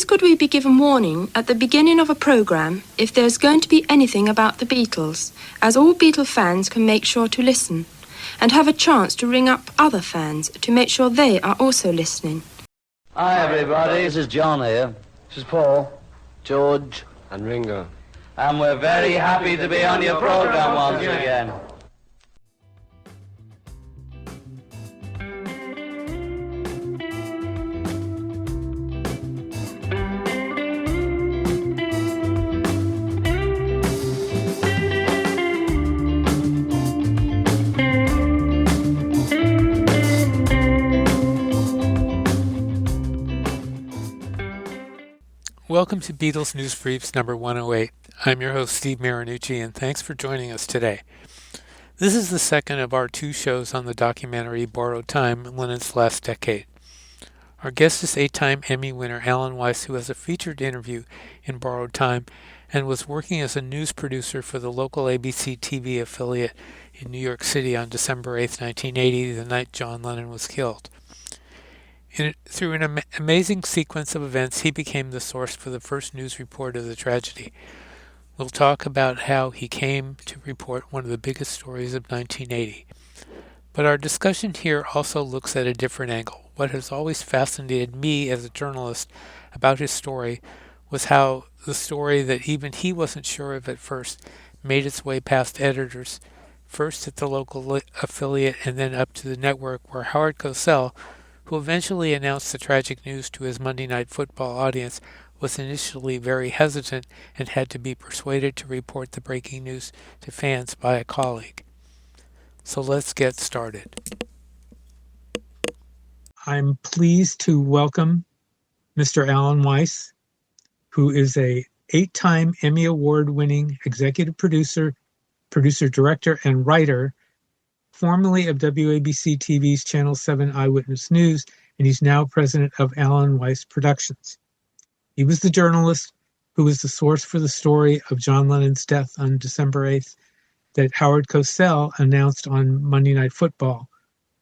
could we be given warning at the beginning of a programme if there's going to be anything about the Beatles, as all Beatle fans can make sure to listen, and have a chance to ring up other fans to make sure they are also listening. Hi everybody, this is John here. This is Paul, George, and Ringo. And we're very happy to be on your programme once again. Welcome to Beatles News Briefs number 108. I'm your host, Steve Marinucci, and thanks for joining us today. This is the second of our two shows on the documentary Borrowed Time, Lennon's Last Decade. Our guest is 8-time Emmy winner Alan Weiss, who has a featured interview in Borrowed Time and was working as a news producer for the local WABC-TV affiliate in New York City on December 8, 1980, the night John Lennon was killed. Through an amazing sequence of events, he became the source for the first news report of the tragedy. We'll talk about how he came to report one of the biggest stories of 1980. But our discussion here also looks at a different angle. What has always fascinated me as a journalist about his story was how the story that even he wasn't sure of at first made its way past editors, first at the local affiliate and then up to the network, where Howard Cosell, who eventually announced the tragic news to his Monday Night Football audience, was initially very hesitant and had to be persuaded to report the breaking news to fans by a colleague. So let's get started. I'm pleased to welcome Mr. Alan Weiss, who is a 8-time Emmy Award-winning executive producer, director, and writer, formerly of WABC-TV's Channel 7 Eyewitness News, and he's now president of Alan Weiss Productions. He was the journalist who was the source for the story of John Lennon's death on December 8th that Howard Cosell announced on Monday Night Football,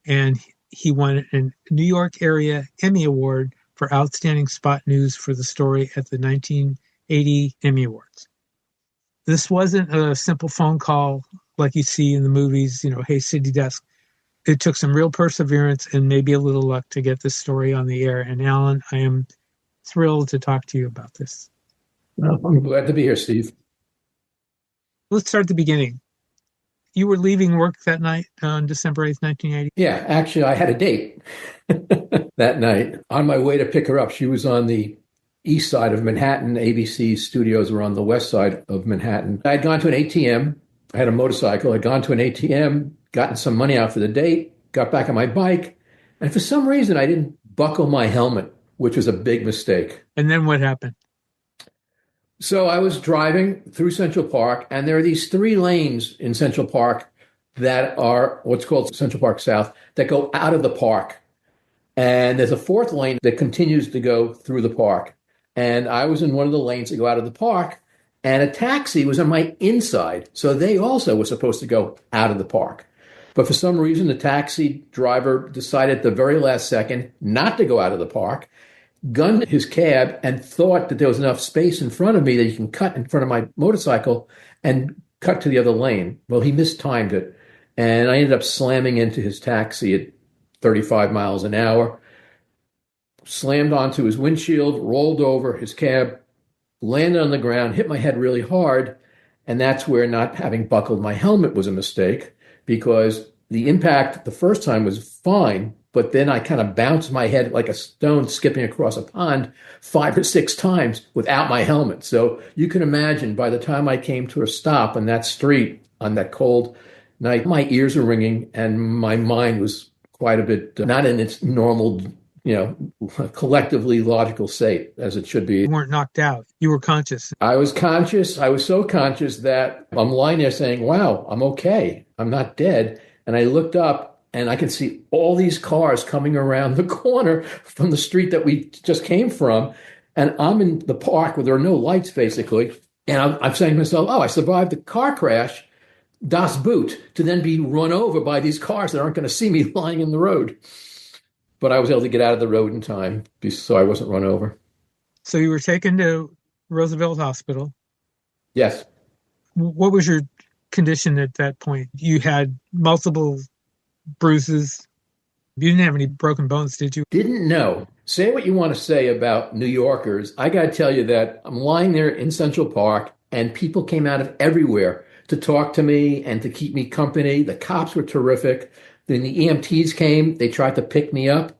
and he won a New York area Emmy Award for Outstanding Spot News for the story at the 1980 Emmy Awards. This wasn't a simple phone call like you see in the movies, hey, City Desk. It took some real perseverance and maybe a little luck to get this story on the air. And Alan, I am thrilled to talk to you about this. Well, I'm glad to be here, Steve. Let's start at the beginning. You were leaving work that night on December 8th, 1980? Yeah, actually, I had a date that night. On my way to pick her up, she was on the east side of Manhattan. ABC studios were on the west side of Manhattan. I had gone to an ATM. I had a motorcycle. I'd gone to an ATM, gotten some money out for the date, got back on my bike, and for some reason I didn't buckle my helmet, which was a big mistake. And then what happened? So I was driving through Central Park, and there are these 3 lanes in Central Park that are what's called Central Park South that go out of the park. And there's a 4th lane that continues to go through the park. And I was in one of the lanes that go out of the park. And a taxi was on my inside, so they also were supposed to go out of the park. But for some reason, the taxi driver decided at the very last second not to go out of the park, gunned his cab, and thought that there was enough space in front of me that he can cut in front of my motorcycle and cut to the other lane. Well, he mistimed it, and I ended up slamming into his taxi at 35 miles an hour, slammed onto his windshield, rolled over, his cab landed on the ground, hit my head really hard, and that's where not having buckled my helmet was a mistake, because the impact the first time was fine, but then I kind of bounced my head like a stone skipping across a pond 5 or 6 times without my helmet. So you can imagine by the time I came to a stop on that street on that cold night, my ears were ringing and my mind was quite a bit not in its normal collectively logical state as it should be. You weren't knocked out. You were conscious. I was conscious. I was so conscious that I'm lying there saying, wow, I'm okay. I'm not dead. And I looked up and I could see all these cars coming around the corner from the street that we just came from. And I'm in the park where there are no lights, basically. And I'm saying to myself, oh, I survived the car crash, das Boot, to then be run over by these cars that aren't going to see me lying in the road. But I was able to get out of the road in time, so I wasn't run over. So you were taken to Roosevelt Hospital. Yes. What was your condition at that point? You had multiple bruises. You didn't have any broken bones, did you? Didn't know. Say what you want to say about New Yorkers. I got to tell you that I'm lying there in Central Park and people came out of everywhere to talk to me and to keep me company. The cops were terrific. Then the EMTs came. They tried to pick me up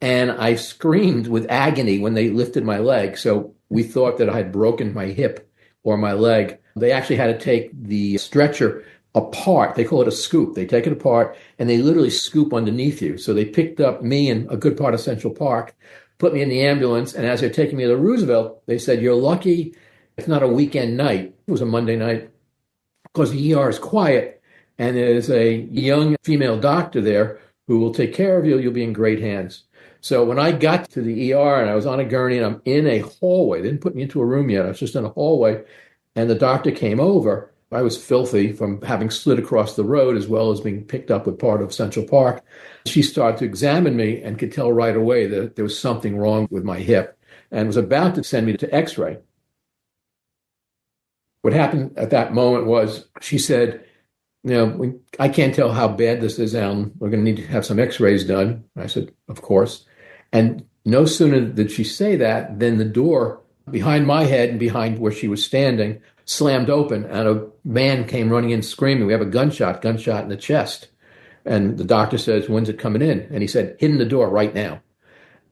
and I screamed with agony when they lifted my leg. So we thought that I had broken my hip or my leg. They actually had to take the stretcher apart. They call it a scoop. They take it apart and they literally scoop underneath you. So they picked up me and a good part of Central Park, put me in the ambulance. And as they're taking me to Roosevelt, they said, "You're lucky it's not a weekend night." It was a Monday night because the ER is quiet and there's a young female doctor there who will take care of you. You'll be in great hands. So when I got to the ER and I was on a gurney and I'm in a hallway, they didn't put me into a room yet. I was just in a hallway and the doctor came over. I was filthy from having slid across the road as well as being picked up with part of Central Park. She started to examine me and could tell right away that there was something wrong with my hip and was about to send me to X-ray. What happened at that moment was she said, I can't tell how bad this is, Alan. We're going to need to have some X-rays done. I said, of course. And no sooner did she say that than the door behind my head and behind where she was standing slammed open and a man came running in screaming, "We have a gunshot in the chest." And the doctor says, "When's it coming in?" And he said, "Hit in the door right now."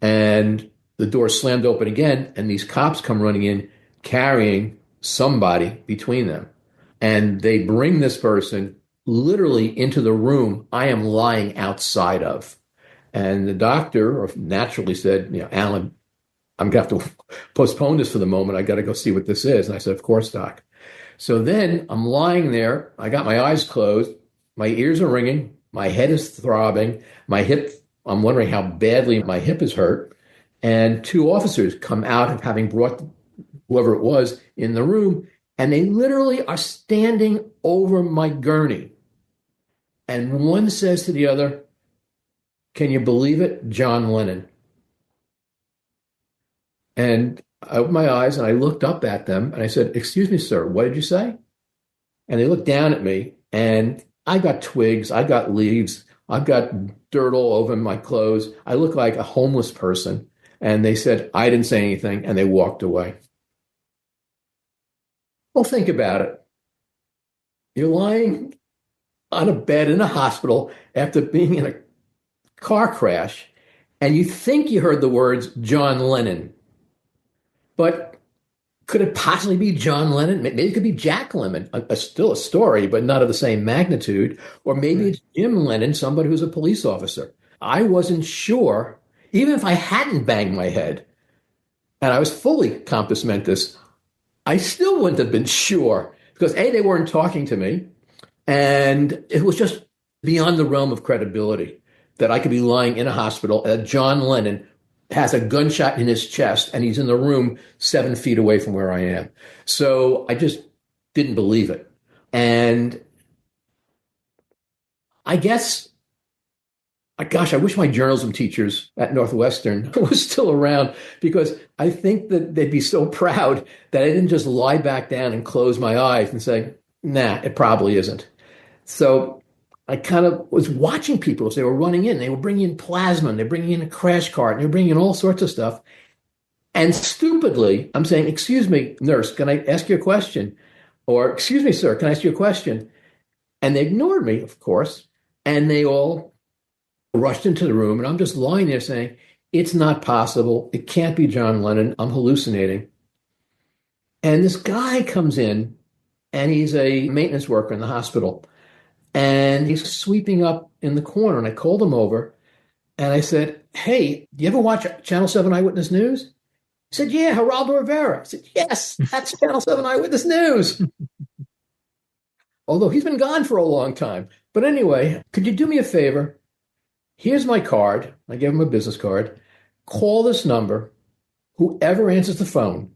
And the door slammed open again and these cops come running in carrying somebody between them. And they bring this person literally into the room I am lying outside of. And the doctor naturally said, "Alan, I'm going to have to postpone this for the moment. I got to go see what this is." And I said, "Of course, doc." So then I'm lying there. I got my eyes closed. My ears are ringing. My head is throbbing. My hip, I'm wondering how badly my hip is hurt. And two officers come out of having brought whoever it was in the room. And they literally are standing over my gurney. And one says to the other, "Can you believe it? John Lennon." And I opened my eyes and I looked up at them and I said, "Excuse me, sir, what did you say?" And they looked down at me and I got twigs, I got leaves, I've got dirt all over my clothes. I look like a homeless person. And they said, I didn't say anything, and they walked away. Well, think about it. You're lying on a bed in a hospital after being in a car crash, and you think you heard the words John Lennon. But could it possibly be John Lennon? Maybe it could be Jack Lemmon, still a story, but not of the same magnitude. Or maybe it's Jim Lennon, somebody who's a police officer. I wasn't sure, even if I hadn't banged my head, and I was fully compos mentis, I still wouldn't have been sure. Because A, they weren't talking to me, and it was just beyond the realm of credibility that I could be lying in a hospital, John Lennon has a gunshot in his chest and he's in the room 7 feet away from where I am. So I just didn't believe it. And I guess, gosh, I wish my journalism teachers at Northwestern were still around, because I think that they'd be so proud that I didn't just lie back down and close my eyes and say, nah, it probably isn't. So I kind of was watching people as they were running in. They were bringing in plasma, and they're bringing in a crash cart, and they're bringing in all sorts of stuff. And stupidly, I'm saying, excuse me, nurse, can I ask you a question? Or, excuse me, sir, can I ask you a question? And they ignored me, of course, and they all rushed into the room. And I'm just lying there saying, it's not possible. It can't be John Lennon. I'm hallucinating. And this guy comes in, and he's a maintenance worker in the hospital. And he's sweeping up in the corner. And I called him over and I said, hey, do you ever watch Channel 7 Eyewitness News? He said, yeah, Geraldo Rivera. I said, yes, that's Channel 7 Eyewitness News. Although he's been gone for a long time. But anyway, could you do me a favor? Here's my card. I gave him a business card. Call this number. Whoever answers the phone,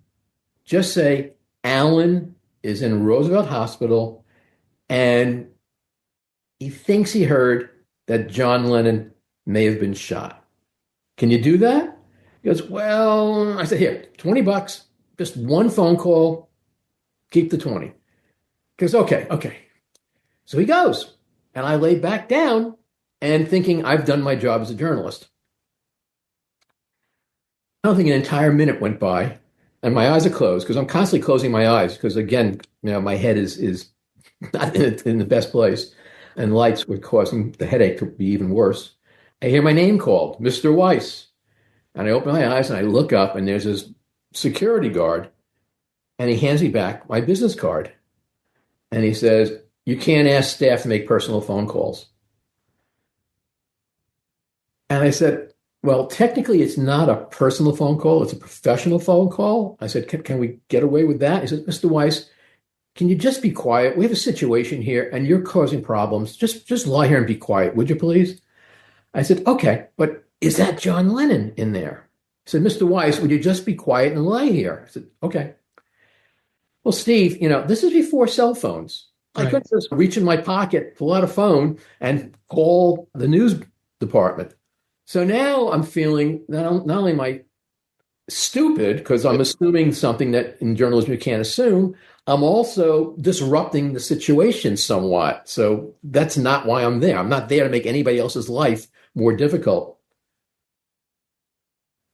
just say, Alan is in Roosevelt Hospital and he thinks he heard that John Lennon may have been shot. Can you do that? He goes, well, I said, here, $20, just one phone call, keep the 20. He goes, okay. So he goes. And I laid back down and thinking I've done my job as a journalist. I don't think an entire minute went by and my eyes are closed because I'm constantly closing my eyes because, again, my head is not in the best place. And lights were causing the headache to be even worse. I hear my name called, Mr. Weiss. And I open my eyes and I look up and there's this security guard and he hands me back my business card. And he says, you can't ask staff to make personal phone calls. And I said, well, technically it's not a personal phone call. It's a professional phone call. I said, can we get away with that? He said, Mr. Weiss, can you just be quiet? We have a situation here and you're causing problems. Just lie here and be quiet, would you please? I said, okay, but is that John Lennon in there? He said, Mr. Weiss, would you just be quiet and lie here? I said, okay. Well, Steve, this is before cell phones. I couldn't just reach in my pocket, pull out a phone, and call the news department. So now I'm feeling that not only am I stupid, because I'm assuming something that in journalism you can't assume, I'm also disrupting the situation somewhat. So that's not why I'm there. I'm not there to make anybody else's life more difficult.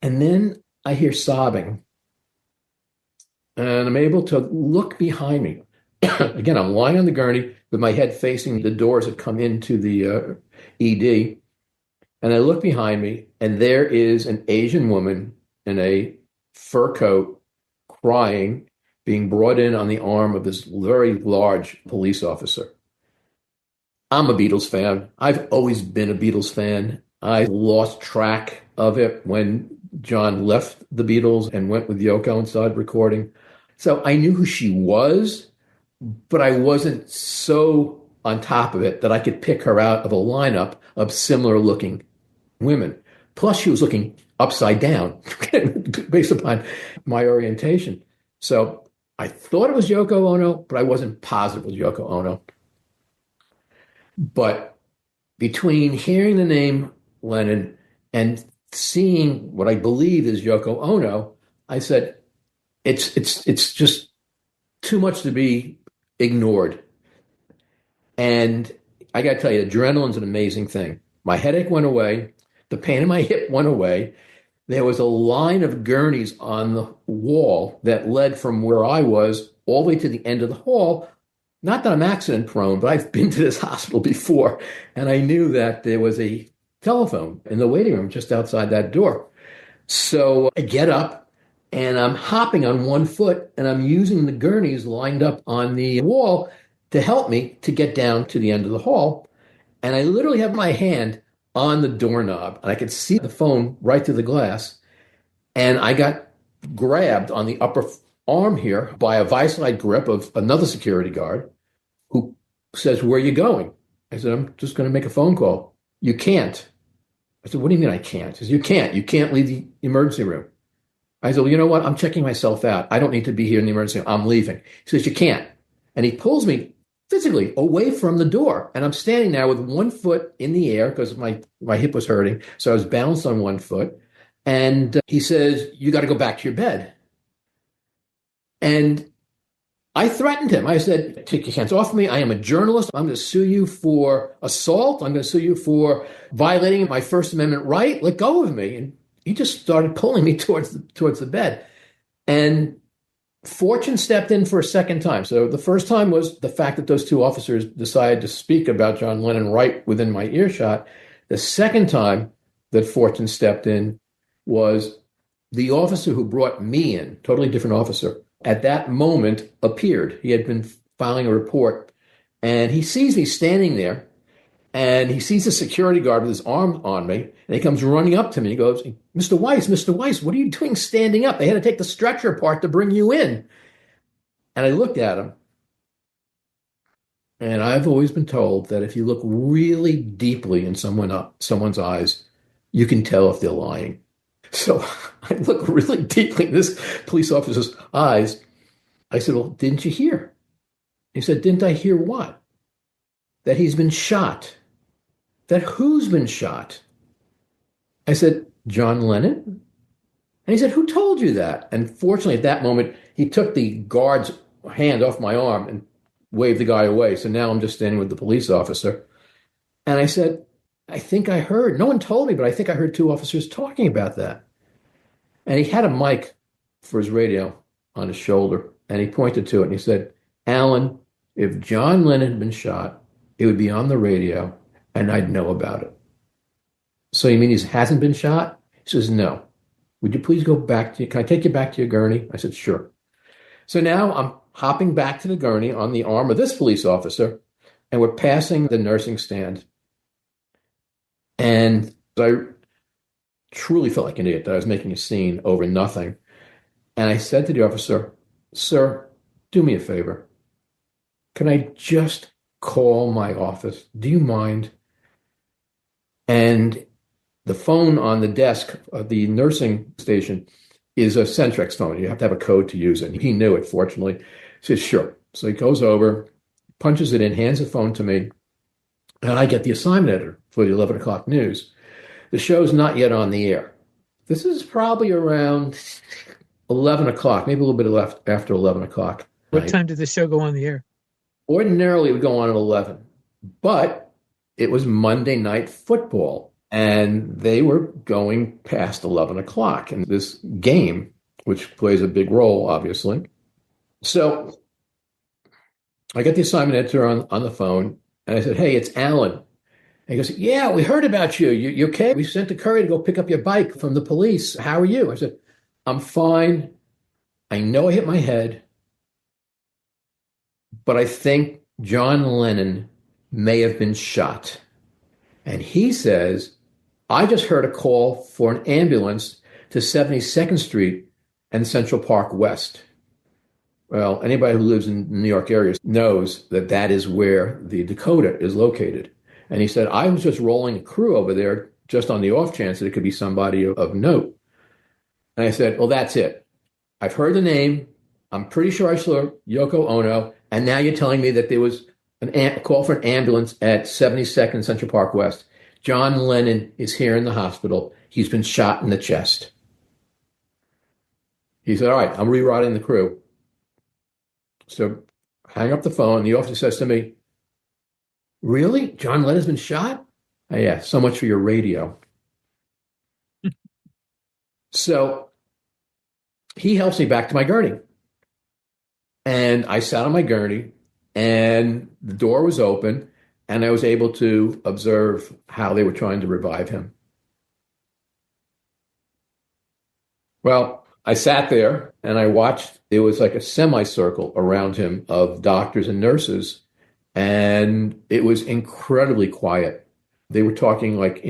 And then I hear sobbing. And I'm able to look behind me. Again, I'm lying on the gurney with my head facing the doors that come into the ED. And I look behind me, and there is an Asian woman in a fur coat crying, being brought in on the arm of this very large police officer. I'm a Beatles fan. I've always been a Beatles fan. I lost track of it when John left the Beatles and went with Yoko and started recording. So I knew who she was, but I wasn't so on top of it that I could pick her out of a lineup of similar looking women. Plus, she was looking upside down based upon my orientation. So I thought it was Yoko Ono, but I wasn't positive it was Yoko Ono. But between hearing the name Lennon and seeing what I believe is Yoko Ono, I said, it's just too much to be ignored. And I got to tell you, adrenaline's an amazing thing. My headache went away. The pain in my hip went away. There was a line of gurneys on the wall that led from where I was all the way to the end of the hall. Not that I'm accident prone, but I've been to this hospital before, and I knew that there was a telephone in the waiting room just outside that door. So I get up, and I'm hopping on one foot, and I'm using the gurneys lined up on the wall to help me to get down to the end of the hall. And I literally have my hand on the doorknob, and I could see the phone right through the glass. And I got grabbed on the upper arm here by a vice-like grip of another security guard who says, where are you going? I said, I'm just going to make a phone call. You can't. I said, what do you mean I can't? He says, you can't leave the emergency room. I said, well, you know what? I'm checking myself out. I don't need to be here in the emergency room. I'm leaving. He says, you can't. And he pulls me physically away from the door. And I'm standing there with one foot in the air because my hip was hurting. So I was balanced on one foot. And he says, you got to go back to your bed. And I threatened him. I said, take your hands off me. I am a journalist. I'm going to sue you for assault. I'm going to sue you for violating my First Amendment right. Let go of me. And he just started pulling me towards the bed. And fortune stepped in for a second time. So the first time was the fact that those two officers decided to speak about John Lennon right within my earshot. The second time that fortune stepped in was the officer who brought me in, totally different officer, at that moment appeared. He had been filing a report, and he sees me standing there, and he sees the security guard with his arm on me, and he comes running up to me. He goes, Mr. Weiss, what are you doing standing up? They had to take the stretcher apart to bring you in. And I looked at him, and I've always been told that if you look really deeply in someone's eyes, you can tell if they're lying. So I look really deeply in this police officer's eyes. I said, well, didn't you hear? He said, didn't I hear what? That he's been shot. That who's been shot? I said, John Lennon? And he said, who told you that? And fortunately, at that moment, he took the guard's hand off my arm and waved the guy away. So now I'm just standing with the police officer. And I said, I think I heard, no one told me, but I think I heard two officers talking about that. And he had a mic for his radio on his shoulder, and he pointed to it and he said, Alan, if John Lennon had been shot, it would be on the radio and I'd know about it. So you mean he hasn't been shot? He says, no. Would you please go back to, can I take you back to your gurney? I said, sure. So now I'm hopping back to the gurney on the arm of this police officer, and we're passing the nursing stand. And I truly felt like an idiot that I was making a scene over nothing. And I said to the officer, sir, do me a favor. Can I just call my office? Do you mind? And the phone on the desk of the nursing station is a Centrex phone. You have to have a code to use it. He knew it, fortunately. He says, sure. So he goes over, punches it in, hands the phone to me, and I get the assignment editor for the 11 o'clock news. The show's not yet on the air. This is probably around 11 o'clock, maybe a little bit left after 11 o'clock. What time did the show go on the air? Ordinarily, it would go on at 11, but it was Monday Night Football, and they were going past 11 o'clock in this game, which plays a big role, obviously. So I get the assignment editor on the phone, and I said, hey, it's Alan. And he goes, yeah, we heard about you. You okay? We sent a courier to go pick up your bike from the police. How are you? I said, I'm fine. I know I hit my head, but I think John Lennon may have been shot. And he says, I just heard a call for an ambulance to 72nd Street and Central Park West. Well, anybody who lives in the New York area knows that that is where the Dakota is located. And he said, I was just rolling a crew over there just on the off chance that it could be somebody of note. And I said, well, that's it. I've heard the name. I'm pretty sure I saw Yoko Ono. And now you're telling me that there was a call for an ambulance at 72nd Central Park West. John Lennon is here in the hospital. He's been shot in the chest. He said, all right, I'm rerouting the crew. So hang up the phone. The officer says to me, really? John Lennon's been shot? Oh, yeah, so much for your radio. So he helps me back to my gurney. And I sat on my gurney, and the door was open, and I was able to observe how they were trying to revive him. Well, I sat there, and I watched. It was like a semicircle around him of doctors and nurses, and it was incredibly quiet. They were talking like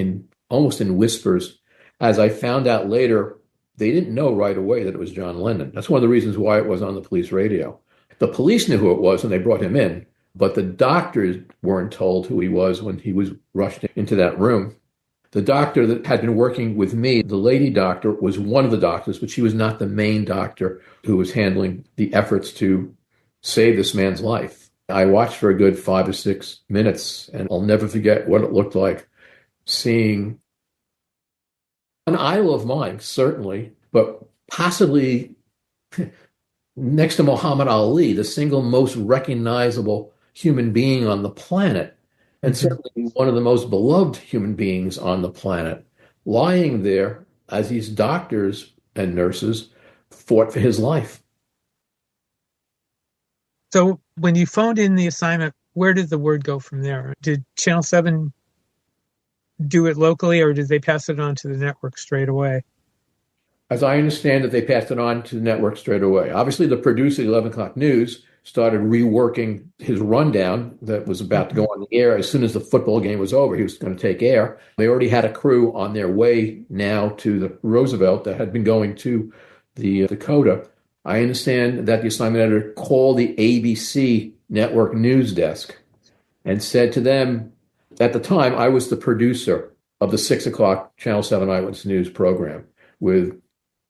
almost in whispers. As I found out later, they didn't know right away that it was John Lennon. That's one of the reasons why it was on the police radio. The police knew who it was when they brought him in, but the doctors weren't told who he was when he was rushed into that room. The doctor that had been working with me, the lady doctor, was one of the doctors, but she was not the main doctor who was handling the efforts to save this man's life. I watched for a good 5 or 6 minutes, and I'll never forget what it looked like seeing an idol of mine, certainly, but possibly next to Muhammad Ali, the single most recognizable human being on the planet, and certainly one of the most beloved human beings on the planet, lying there as these doctors and nurses fought for his life. So when you phoned in the assignment, where did the word go from there? Did Channel 7 do it locally, or did they pass it on to the network straight away? As I understand it, they passed it on to the network straight away. Obviously, the producer of the 11 o'clock news started reworking his rundown that was about to go on the air. As soon as the football game was over, he was going to take air. They already had a crew on their way now to the Roosevelt that had been going to the Dakota. I understand that the assignment editor called the ABC network news desk and said to them, at the time, I was the producer of the 6 o'clock Channel 7 Eyewitness News program with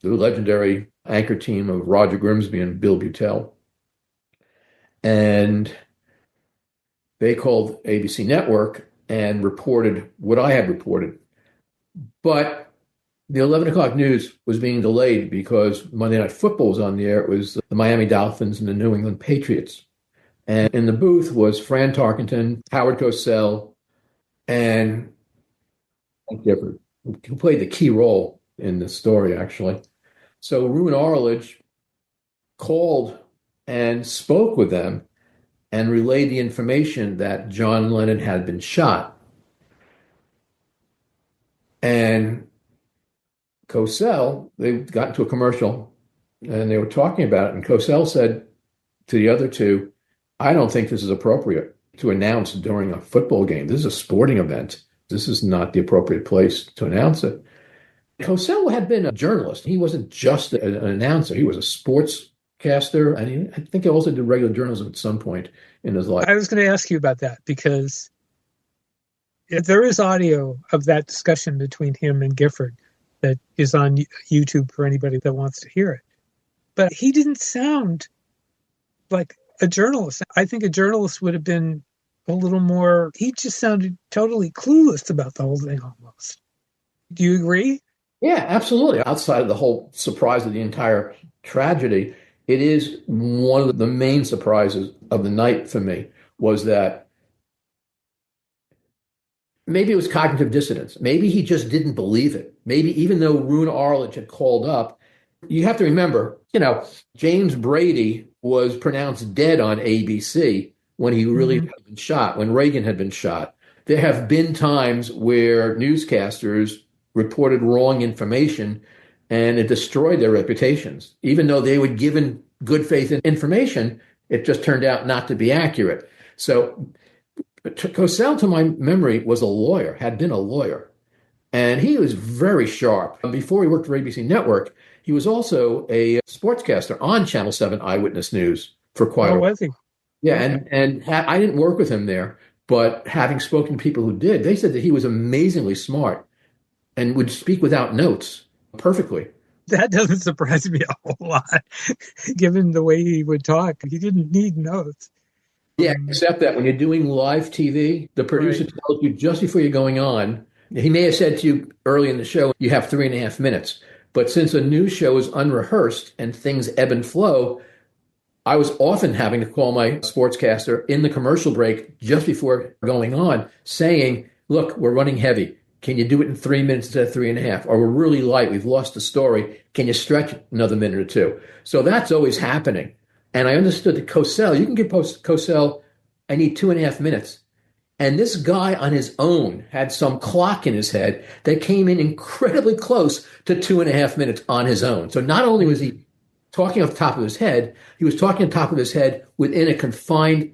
the legendary anchor team of Roger Grimsby and Bill Butel. And they called ABC Network and reported what I had reported. But The 11 o'clock news was being delayed because Monday Night Football was on the air. It was the Miami Dolphins and the New England Patriots. And in the booth was Fran Tarkenton, Howard Cosell, and Gifford, who played the key role in this story, actually. So Roone Arledge called and spoke with them and relayed the information that John Lennon had been shot. And Cosell, they got into a commercial and they were talking about it. And Cosell said to the other two, I don't think this is appropriate to announce during a football game. This is a sporting event. This is not the appropriate place to announce it. Cosell had been a journalist. He wasn't just an announcer. He was a sportscaster, and I think he also did regular journalism at some point in his life. I was going to ask you about that because there is audio of that discussion between him and Gifford that is on YouTube for anybody that wants to hear it. But he didn't sound like a journalist. I think a journalist would have been a little more, he just sounded totally clueless about the whole thing almost. Do you agree? Yeah, absolutely. Outside of the whole surprise of the entire tragedy, it is one of the main surprises of the night for me was that maybe it was cognitive dissonance. Maybe he just didn't believe it. Maybe even though Roone Arledge had called up, you have to remember, James Brady was pronounced dead on ABC when he really had been shot, when Reagan had been shot. There have been times where newscasters reported wrong information and it destroyed their reputations. Even though they were given good faith information, it just turned out not to be accurate. So Cosell, to my memory, was a lawyer, had been a lawyer. And he was very sharp. Before he worked for ABC Network, he was also a sportscaster on Channel 7 Eyewitness News for quite a while. Was he? Yeah, and I didn't work with him there, but having spoken to people who did, they said that he was amazingly smart and would speak without notes perfectly. That doesn't surprise me a whole lot, given the way he would talk. He didn't need notes. Yeah, except that when you're doing live TV, the producer tells you just before you're going on, he may have said to you early in the show, you have 3.5 minutes. But since a news show is unrehearsed and things ebb and flow, I was often having to call my sportscaster in the commercial break just before going on, saying, look, we're running heavy. Can you do it in 3 minutes instead of 3.5? Or we're really light. We've lost the story. Can you stretch another minute or two? So that's always happening. And I understood that Cosell, you can give Cosell, I need 2.5 minutes. And this guy on his own had some clock in his head that came in incredibly close to 2.5 minutes on his own. So not only was he talking off the top of his head, he was talking on top of his head within a confined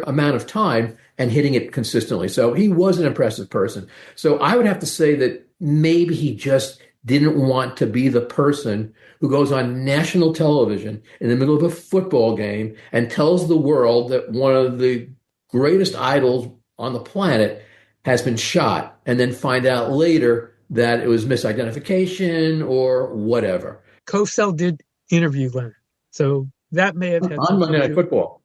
amount of time and hitting it consistently. So he was an impressive person. So I would have to say that maybe he just didn't want to be the person who goes on national television in the middle of a football game and tells the world that one of the greatest idols on the planet has been shot, and then find out later that it was misidentification or whatever. Cosell did interview Lennon, so that may have had on Monday Night Football.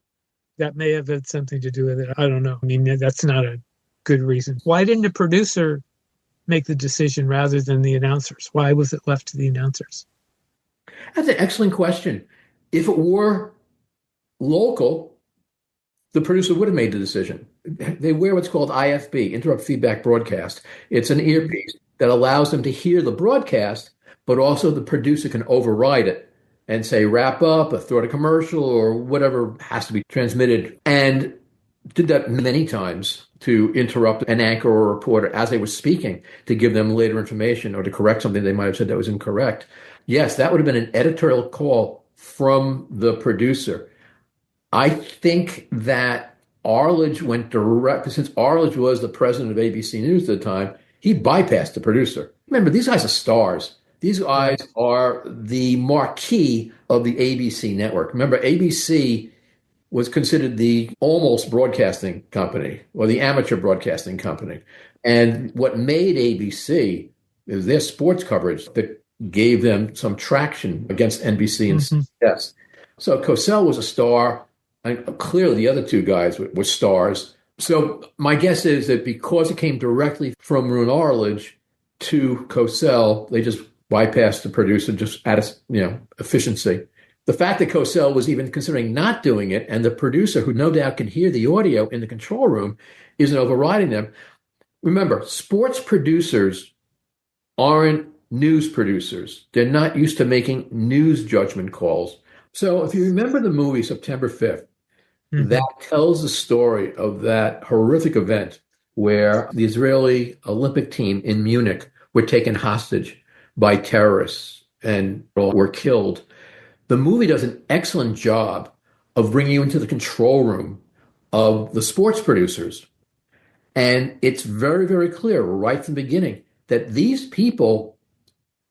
That may have had something to do with it. I don't know. I mean, that's not a good reason. Why didn't the producer make the decision rather than the announcers? Why was it left to the announcers? That's an excellent question. If it were local, the producer would have made the decision. They wear what's called IFB, interrupt feedback broadcast. It's an earpiece that allows them to hear the broadcast, but also the producer can override it and say, wrap up, or throw a commercial, or whatever has to be transmitted. And did that many times to interrupt an anchor or a reporter as they were speaking to give them later information or to correct something they might have said that was incorrect. Yes, that would have been an editorial call from the producer. I think that Arledge went direct, since Arledge was the president of ABC News at the time, he bypassed the producer. Remember, these guys are stars. These guys are the marquee of the ABC network. Remember, ABC was considered the almost broadcasting company or the amateur broadcasting company. And what made ABC is their sports coverage that gave them some traction against NBC and CBS. So Cosell was a star. And clearly, the other two guys were stars. So my guess is that because it came directly from Roone Arledge, to Cosell, they just bypassed the producer just out of efficiency. The fact that Cosell was even considering not doing it, and the producer, who no doubt can hear the audio in the control room, isn't overriding them. Remember, sports producers aren't news producers. They're not used to making news judgment calls. So if you remember the movie September 5th, that tells the story of that horrific event where the Israeli Olympic team in Munich were taken hostage by terrorists and were killed. The movie does an excellent job of bringing you into the control room of the sports producers. And it's very, very clear right from the beginning that these people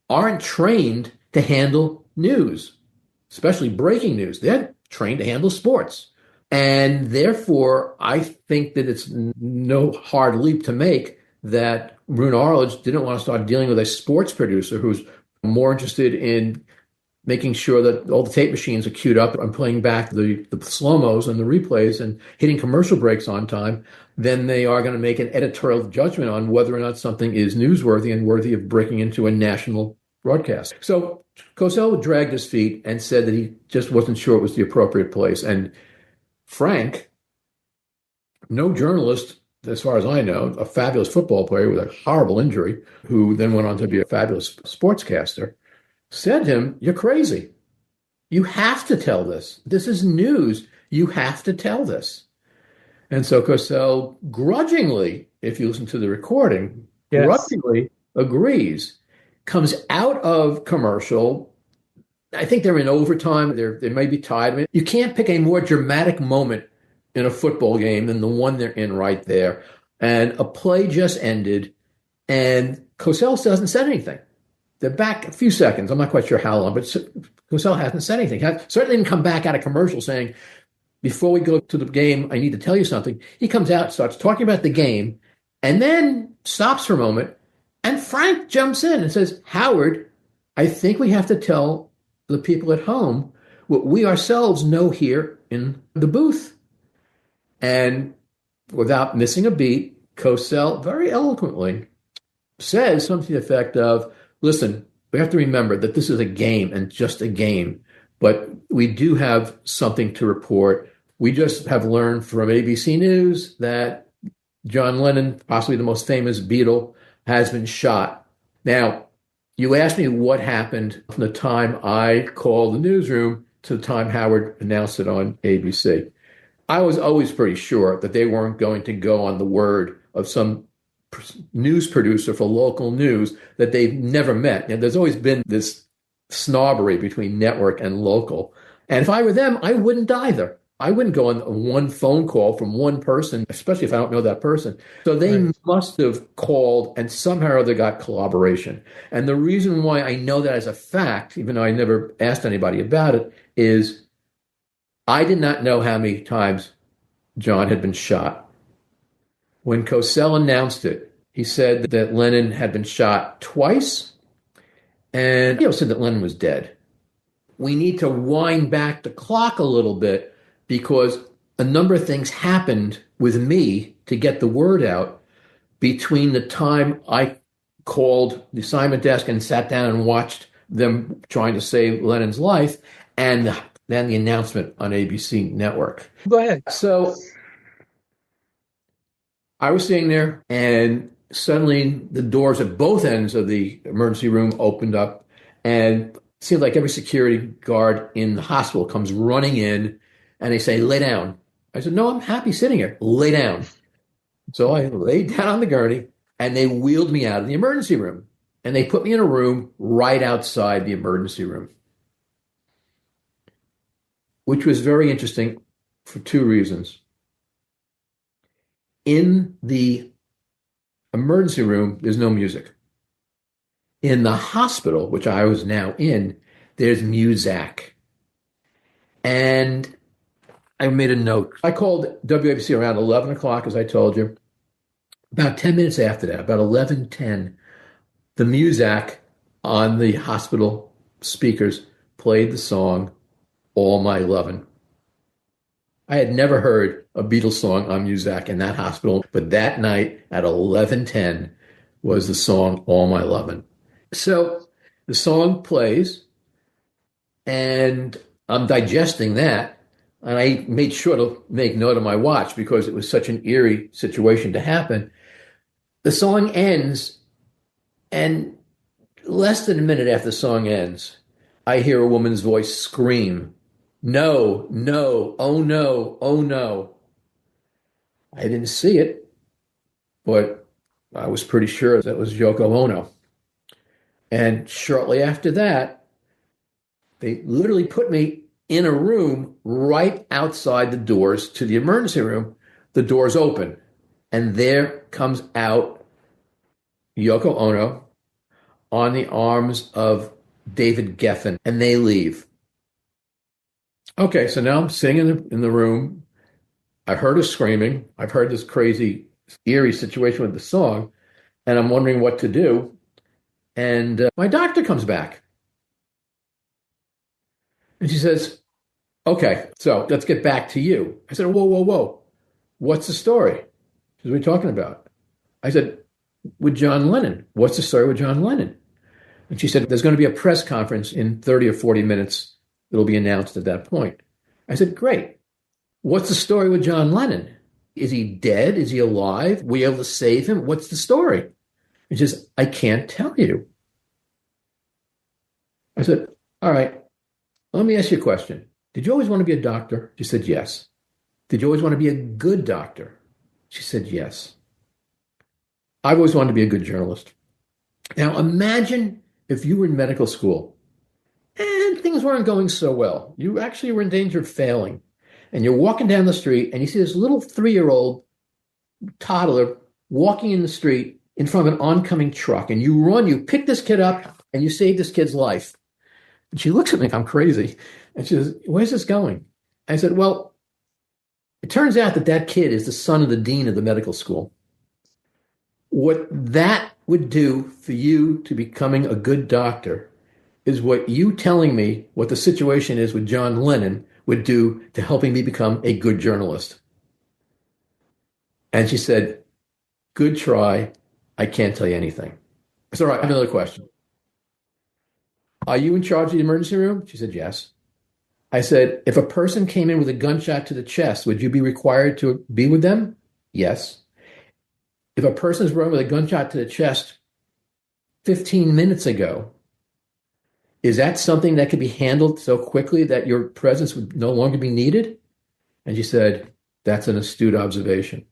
aren't trained to handle news, especially breaking news. They're trained to handle sports. And therefore, I think that it's no hard leap to make that Roone Arledge didn't want to start dealing with a sports producer who's more interested in making sure that all the tape machines are queued up and playing back the slow-mos and the replays and hitting commercial breaks on time than they are going to make an editorial judgment on whether or not something is newsworthy and worthy of breaking into a national broadcast. So Cosell dragged his feet and said that he just wasn't sure it was the appropriate place. And Frank, no journalist, as far as I know, a fabulous football player with a horrible injury, who then went on to be a fabulous sportscaster, said to him, "You're crazy. You have to tell this. This is news. You have to tell this." And so Cosell grudgingly, if you listen to the recording, grudgingly agrees, comes out of commercial. I think they're in overtime. They may be tied. I mean, you can't pick a more dramatic moment in a football game than the one they're in right there. And a play just ended, and Cosell doesn't say anything. They're back a few seconds. I'm not quite sure how long, but Cosell hasn't said anything. Certainly didn't come back out of commercial saying, "Before we go to the game, I need to tell you something." He comes out, starts talking about the game, and then stops for a moment. And Frank jumps in and says, "Howard, I think we have to tell the people at home what we ourselves know here in the booth." And without missing a beat, Cosell very eloquently says something to the effect of, "Listen, we have to remember that this is a game and just a game, but we do have something to report. We just have learned from ABC News that John Lennon, possibly the most famous Beatle, has been shot." Now, you asked me what happened from the time I called the newsroom to the time Howard announced it on ABC. I was always pretty sure that they weren't going to go on the word of some news producer for local news that they've never met. And there's always been this snobbery between network and local. And if I were them, I wouldn't either. I wouldn't go on one phone call from one person, especially if I don't know that person. So they must have called and somehow or other got collaboration. And the reason why I know that as a fact, even though I never asked anybody about it, is I did not know how many times John had been shot. When Cosell announced it, he said that Lennon had been shot twice, and he also said that Lennon was dead. We need to wind back the clock a little bit because a number of things happened with me to get the word out between the time I called the assignment desk and sat down and watched them trying to save Lennon's life and then the announcement on ABC Network. Go ahead. So I was sitting there, and suddenly the doors at both ends of the emergency room opened up, and it seemed like every security guard in the hospital comes running in, and they say, "Lay down." I said, "No, I'm happy sitting here. Lay down." So I laid down on the gurney, and they wheeled me out of the emergency room, and they put me in a room right outside the emergency room, which was very interesting for two reasons. In the emergency room, there's no music. In the hospital, which I was now in, there's music. And I made a note. I called WABC around 11 o'clock, as I told you. About 10 minutes after that, about 11:10, the music on the hospital speakers played the song "All My Lovin'." I had never heard a Beatles song on music in that hospital, but that night at 11:10, was the song All My Lovin'. So the song plays, and I'm digesting that. And I made sure to make note of my watch because it was such an eerie situation to happen. The song ends, and less than a minute after the song ends, I hear a woman's voice scream, "No, no, oh no, oh no." I didn't see it, but I was pretty sure that was Yoko Ono. And shortly after that, they literally put me in a room right outside the doors to the emergency room. The doors open, and there comes out Yoko Ono on the arms of David Geffen, and they leave. Okay, so now I'm sitting in the room. I heard her screaming. I've heard this crazy, eerie situation with the song, and I'm wondering what to do. And my doctor comes back. And she says, "Okay, so let's get back to you." I said, "Whoa, whoa, whoa. What's the story?" She said, "What are you talking about?" I said, "With John Lennon. What's the story with John Lennon?" And she said, "There's going to be a press conference in 30 or 40 minutes. It'll be announced at that point." I said, "Great. What's the story with John Lennon? Is he dead? Is he alive? Were you able to save him? What's the story?" And she says, "I can't tell you." I said, "All right, let me ask you a question. Did you always want to be a doctor?" She said, "Yes." "Did you always want to be a good doctor?" She said, "Yes." "I've always wanted to be a good journalist." Now imagine if you were in medical school and things weren't going so well. You actually were in danger of failing. And you're walking down the street and you see this little 3-year-old toddler walking in the street in front of an oncoming truck. And you run, you pick this kid up, and you save this kid's life. And she looks at me like I'm crazy. And she says, "Where's this going?" I said, "Well, it turns out that that kid is the son of the dean of the medical school. What that would do for you to becoming a good doctor is what you telling me what the situation is with John Lennon would do to helping me become a good journalist." And she said, "Good try. I can't tell you anything." I said, "All right, I have another question. Are you in charge of the emergency room?" She said, "Yes." I said, "If a person came in with a gunshot to the chest, would you be required to be with them?" "Yes." "If a person is run with a gunshot to the chest 15 minutes ago, is that something that could be handled so quickly that your presence would no longer be needed?" And she said, "That's an astute observation."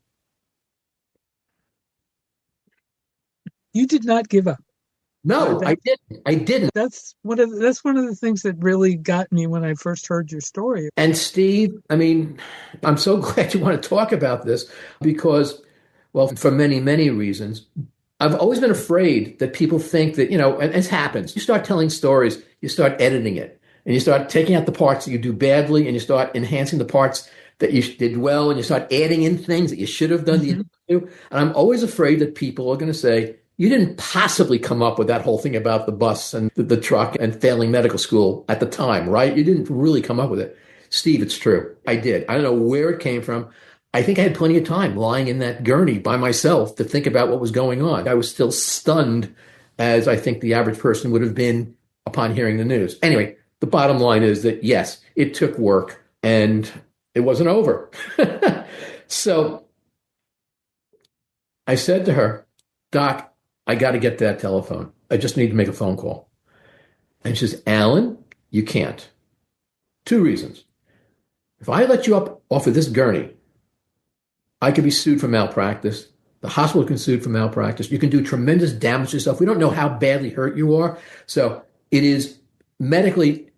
You did not give up. No, I didn't. I didn't. That's one of the things that really got me when I first heard your story. And Steve, I mean, I'm so glad you want to talk about this because, well, for many, many reasons, I've always been afraid that people think that, and it happens. You start telling stories, you start editing it, and you start taking out the parts that you do badly, and you start enhancing the parts that you did well, and you start adding in things that you should have done. Mm-hmm. And I'm always afraid that people are going to say, "You didn't possibly come up with that whole thing about the bus and the truck and failing medical school at the time, right? You didn't really come up with it." Steve, it's true. I did. I don't know where it came from. I think I had plenty of time lying in that gurney by myself to think about what was going on. I was still stunned, as I think the average person would have been upon hearing the news. Anyway, the bottom line is that, yes, it took work and it wasn't over. So I said to her, "Doc, I got to get to that telephone. I just need to make a phone call." And she says, "Alan, you can't. 2 reasons. If I let you up off of this gurney, I could be sued for malpractice. The hospital can sue for malpractice. You can do tremendous damage to yourself. We don't know how badly hurt you are. So it is medically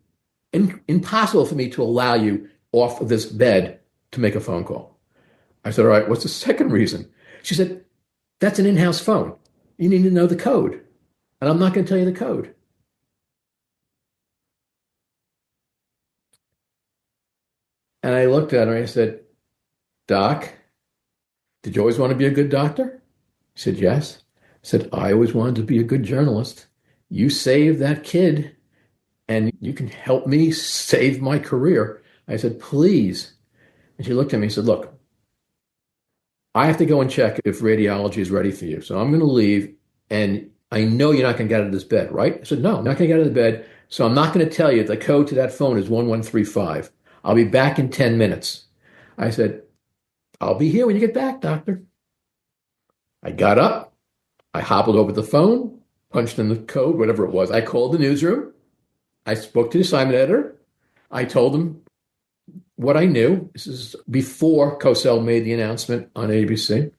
impossible for me to allow you off of this bed to make a phone call." I said, "All right, what's the second reason?" She said, "That's an in-house phone. You need to know the code. And I'm not going to tell you the code." And I looked at her and I said, "Doc, did you always want to be a good doctor?" She said, "Yes." I said, "I always wanted to be a good journalist. You saved that kid and you can help me save my career." I said, "Please." And she looked at me and said, "Look, I have to go and check if radiology is ready for you. So I'm going to leave and I know you're not going to get out of this bed, right? I said, no, I'm not going to get out of the bed. So I'm not going to tell you the code to that phone is 1135. I'll be back in 10 minutes. I said, I'll be here when you get back, doctor. I got up. I hobbled over the phone, punched in the code, whatever it was. I called the newsroom. I spoke to the assignment editor. I told him what I knew. This is before Cosell made the announcement on ABC.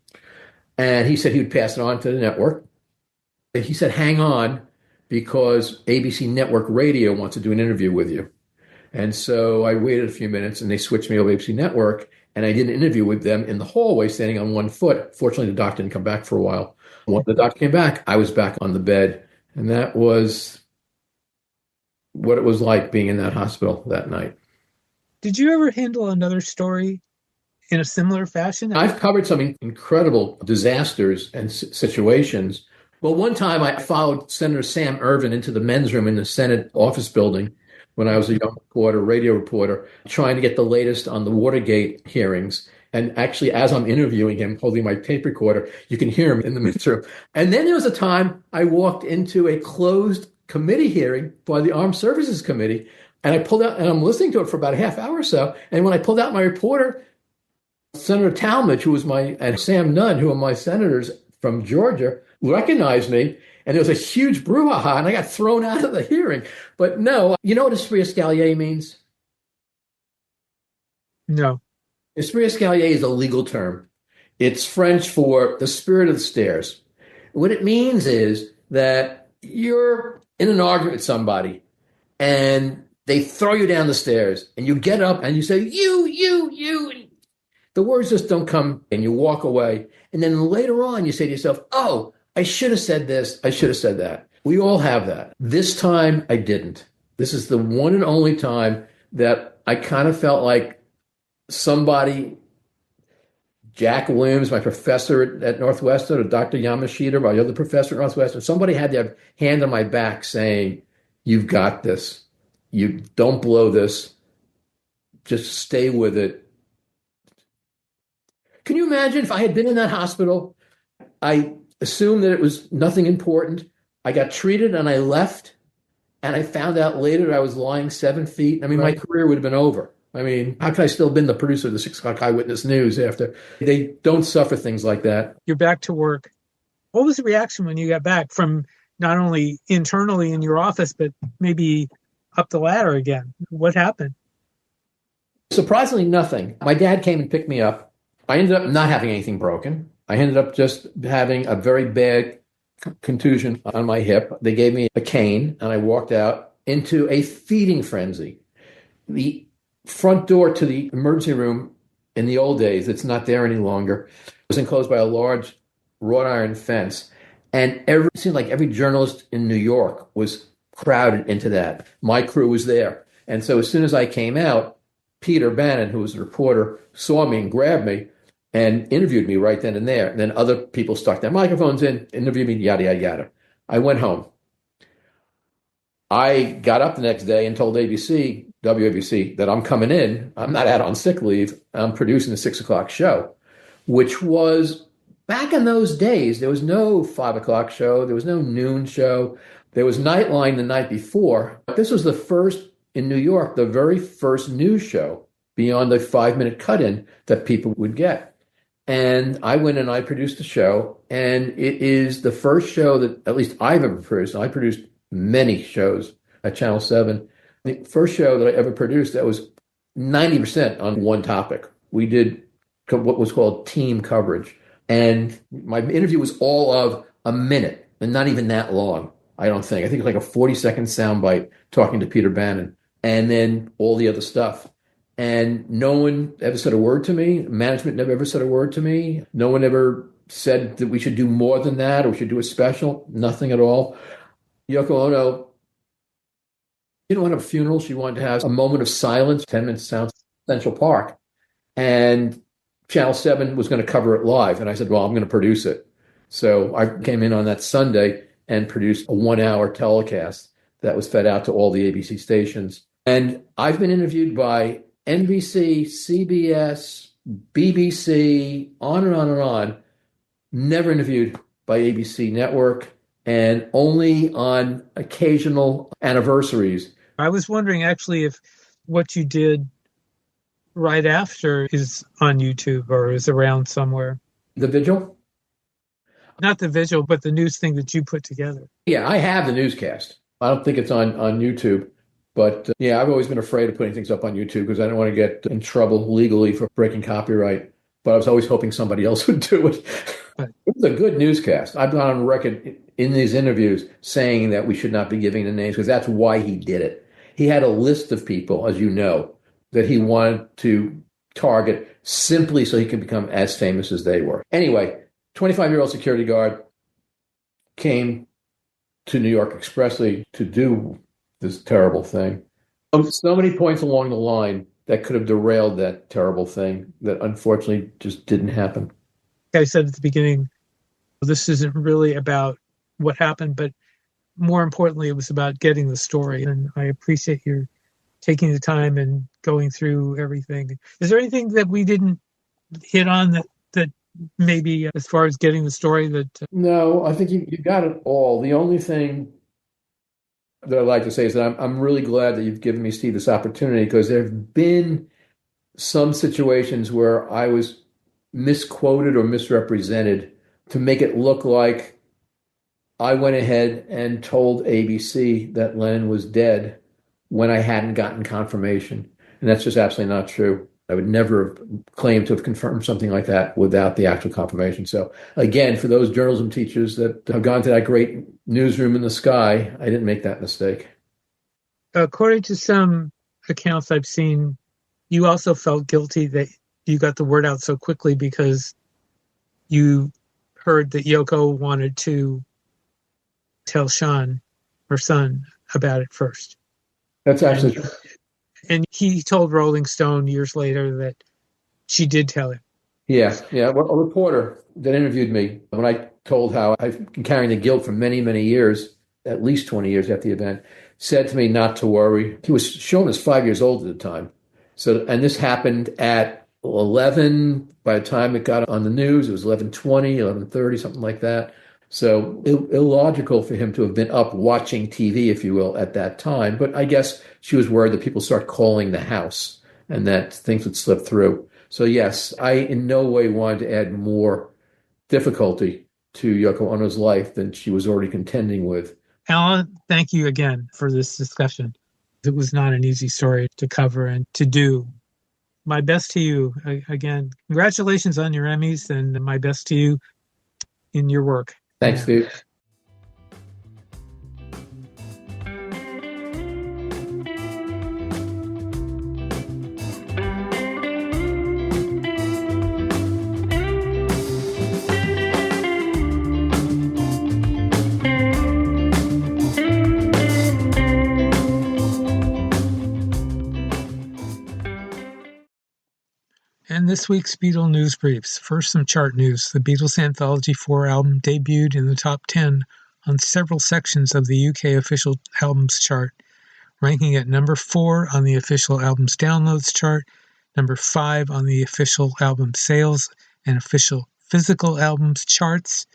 And he said he would pass it on to the network. He said, hang on, because ABC Network Radio wants to do an interview with you. And so I waited a few minutes, and they switched me over to ABC Network, and I did an interview with them in the hallway, standing on one foot. Fortunately, the doctor didn't come back for a while. When the doctor came back, I was back on the bed. And that was what it was like being in that hospital that night. Did you ever handle another story in a similar fashion? I've covered some incredible disasters and situations. Well, one time I followed Senator Sam Ervin into the men's room in the Senate office building when I was a young reporter, radio reporter, trying to get the latest on the Watergate hearings. And actually, as I'm interviewing him, holding my tape recorder, you can hear him in the men's room. And then there was a time I walked into a closed committee hearing by the Armed Services Committee, and I pulled out, and I'm listening to it for about a half hour or so. And when I pulled out my reporter, Senator Talmadge, who was and Sam Nunn, who are my senators from Georgia, recognized me, and there was a huge brouhaha, and I got thrown out of the hearing. But no, you know what esprit escalier means? No. Esprit escalier is a legal term. It's French for the spirit of the stairs. What it means is that you're in an argument with somebody, and they throw you down the stairs, and you get up, and you say, you. The words just don't come, and you walk away. And then later on, you say to yourself, oh, I should have said this. I should have said that. We all have that. This time, I didn't. This is the one and only time that I kind of felt like somebody, Jack Williams, my professor at Northwestern, or Dr. Yamashita, my other professor at Northwestern, somebody had their hand on my back saying, you've got this. You don't blow this. Just stay with it. Can you imagine if I had been in that hospital? I assumed that it was nothing important. I got treated and I left. And I found out later that I was lying 7 feet. I mean, my career would have been over. I mean, how could I still have been the producer of the 6 o'clock Eyewitness News after? They don't suffer things like that. You're back to work. What was the reaction when you got back from not only internally in your office, but maybe up the ladder again? What happened? Surprisingly, nothing. My dad came and picked me up. I ended up not having anything broken. I ended up just having a very bad contusion on my hip. They gave me a cane, and I walked out into a feeding frenzy. The front door to the emergency room in the old days, it's not there any longer, was enclosed by a large wrought iron fence. And it seemed like every journalist in New York was crowded into that. My crew was there. And so as soon as I came out, Peter Bannon, who was a reporter, saw me and grabbed me and interviewed me right then and there. And then other people stuck their microphones in, interviewed me, yada, yada, yada. I went home. I got up the next day and told ABC, WABC, that I'm coming in. I'm not out on sick leave. I'm producing the 6 o'clock show, which was, back in those days, there was no 5 o'clock show. There was no noon show. There was Nightline the night before. This was the first, in New York, the very first news show beyond the 5-minute cut-in that people would get. And I went and I produced the show, and it is the first show that at least I've ever produced. I produced many shows at Channel 7. The first show that I ever produced that was 90% on one topic. We did what was called team coverage. And my interview was all of a minute, and not even that long, I don't think. I think it's like a 40-second soundbite talking to Peter Bannon, and then all the other stuff. And no one ever said a word to me. Management never ever said a word to me. No one ever said that we should do more than that or we should do a special. Nothing at all. Yoko Ono didn't want to have a funeral. She wanted to have a moment of silence, 10 minutes sound, Central Park. And Channel 7 was going to cover it live. And I said, well, I'm going to produce it. So I came in on that Sunday and produced a 1-hour telecast that was fed out to all the ABC stations. And I've been interviewed by NBC, CBS, BBC, on and on and on. Never interviewed by ABC Network. and only on occasional anniversaries. I was wondering actually if what you did right after is on YouTube or is around somewhere. The vigil? Not the vigil, but the news thing that you put together. Yeah, I have the newscast. I don't think it's on YouTube. But yeah, I've always been afraid of putting things up on YouTube because I don't want to get in trouble legally for breaking copyright. But I was always hoping somebody else would do it. Right. It was a good newscast. I've gone on record in these interviews saying that we should not be giving the names because that's why he did it. He had a list of people, as you know, that he wanted to target simply so he could become as famous as they were. Anyway, 25-year-old security guard came to New York expressly to do this terrible thing. So many points along the line that could have derailed that terrible thing that unfortunately just didn't happen. Like I said at the beginning, this isn't really about what happened, but more importantly, it was about getting the story. And I appreciate your taking the time and going through everything. Is there anything that we didn't hit on that maybe as far as getting the story that... No, I think you got it all. The only thing that I'd like to say is that I'm really glad that you've given me, Steve, this opportunity because there have been some situations where I was misquoted or misrepresented to make it look like I went ahead and told ABC that Lennon was dead when I hadn't gotten confirmation. And that's just absolutely not true. I would never claim to have confirmed something like that without the actual confirmation. So again, for those journalism teachers that have gone to that great newsroom in the sky, I didn't make that mistake. According to some accounts I've seen, you also felt guilty that you got the word out so quickly because you heard that Yoko wanted to tell Sean, her son, about it first. That's actually true. And he told Rolling Stone years later that she did tell him. Yeah. Well, a reporter that interviewed me, when I told how I've been carrying the guilt for many, many years, at least 20 years after the event, said to me not to worry. He was shown as 5 years old at the time. And this happened at 11. By the time it got on the news, it was 11:20, 11:30, something like that. So illogical for him to have been up watching TV, if you will, at that time. But I guess she was worried that people start calling the house and that things would slip through. So yes, I in no way wanted to add more difficulty to Yoko Ono's life than she was already contending with. Alan, thank you again for this discussion. It was not an easy story to cover and to do. My best to you. Again, congratulations on your Emmys and my best to you in your work. Thanks, Steve. And this week's Beatles News Briefs. First, some chart news. The Beatles Anthology 4 album debuted in the top 10 on several sections of the UK official albums chart, ranking at number 4 on the official albums downloads chart, number 5 on the official album sales and official physical albums charts,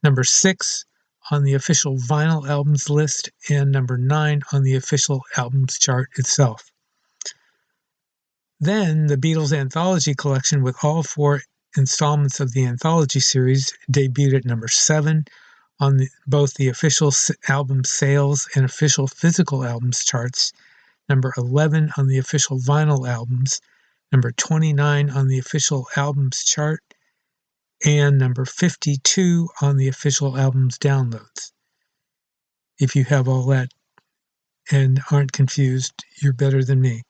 number 6 on the official vinyl albums list, and number 9 on the official albums chart itself. Then, the Beatles Anthology collection with all 4 installments of the anthology series debuted at number 7 on both the official album sales and official physical albums charts, number 11 on the official vinyl albums, number 29 on the official albums chart, and number 52 on the official albums downloads. If you have all that and aren't confused, you're better than me.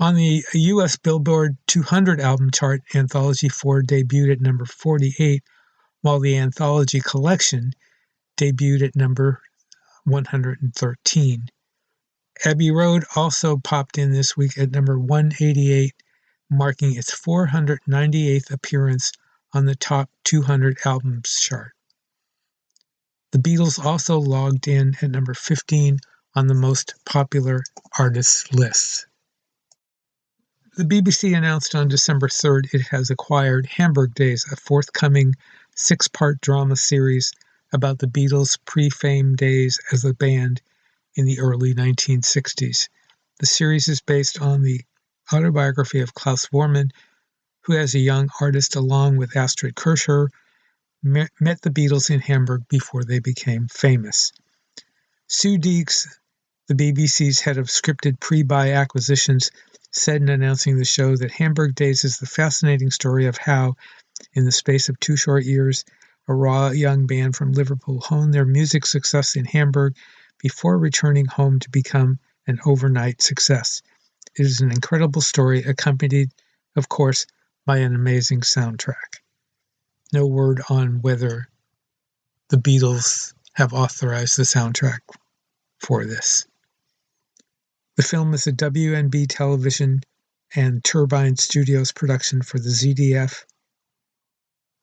On the U.S. Billboard 200 album chart, Anthology 4 debuted at number 48, while the Anthology collection debuted at number 113. Abbey Road also popped in this week at number 188, marking its 498th appearance on the top 200 albums chart. The Beatles also logged in at number 15 on the most popular artists lists. The BBC announced on December 3rd it has acquired Hamburg Days, a forthcoming 6-part drama series about the Beatles' pre-fame days as a band in the early 1960s. The series is based on the autobiography of Klaus Voormann, who as a young artist along with Astrid Kirchherr met the Beatles in Hamburg before they became famous. Sue Deeks, the BBC's head of scripted pre-buy acquisitions, said in announcing the show that Hamburg Days is the fascinating story of how, in the space of 2 short years, a raw young band from Liverpool honed their music success in Hamburg before returning home to become an overnight success. It is an incredible story, accompanied, of course, by an amazing soundtrack. No word on whether the Beatles have authorized the soundtrack for this. The film is a WNB Television and Turbine Studios production for the ZDF,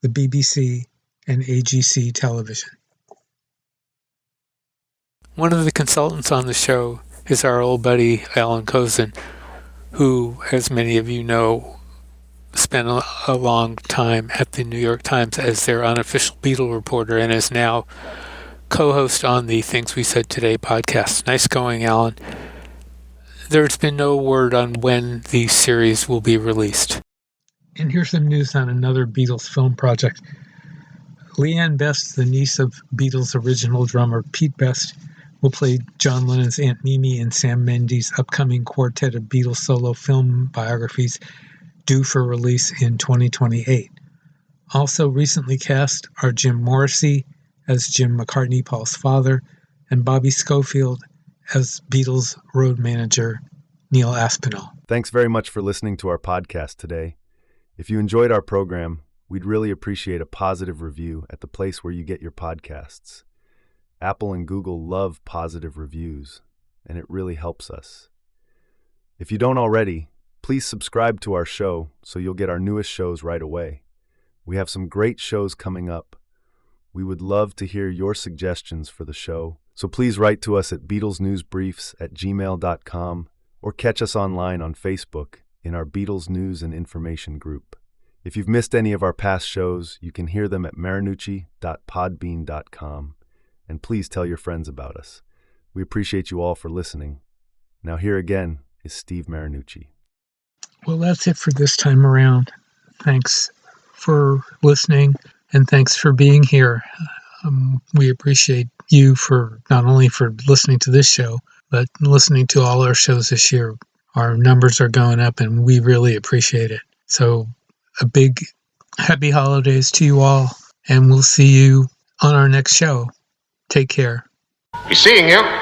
the BBC, and AGC Television. One of the consultants on the show is our old buddy Alan Kozin, who, as many of you know, spent a long time at the New York Times as their unofficial Beatle reporter and is now co-host on the Things We Said Today podcast. Nice going, Alan. There's been no word on when the series will be released. And here's some news on another Beatles film project. Leanne Best, the niece of Beatles original drummer Pete Best, will play John Lennon's Aunt Mimi in Sam Mendes' upcoming quartet of Beatles solo film biographies due for release in 2028. Also recently cast are Jim Morrissey as Jim McCartney, Paul's father, and Bobby Schofield as Beatles road manager Neil Aspinall. Thanks very much for listening to our podcast today. If you enjoyed our program, we'd really appreciate a positive review at the place where you get your podcasts. Apple and Google love positive reviews, and it really helps us. If you don't already, please subscribe to our show so you'll get our newest shows right away. We have some great shows coming up. We would love to hear your suggestions for the show, so please write to us at BeatlesNewsBriefs@gmail.com or catch us online on Facebook in our Beatles News and Information group. If you've missed any of our past shows, you can hear them at marinucci.podbean.com, and please tell your friends about us. We appreciate you all for listening. Now here again is Steve Marinucci. Well, that's it for this time around. Thanks for listening, and thanks for being here. We appreciate you for not only for listening to this show, but listening to all our shows this year. Our numbers are going up, and we really appreciate it. So a big happy holidays to you all, and we'll see you on our next show. Take care. Be seeing you.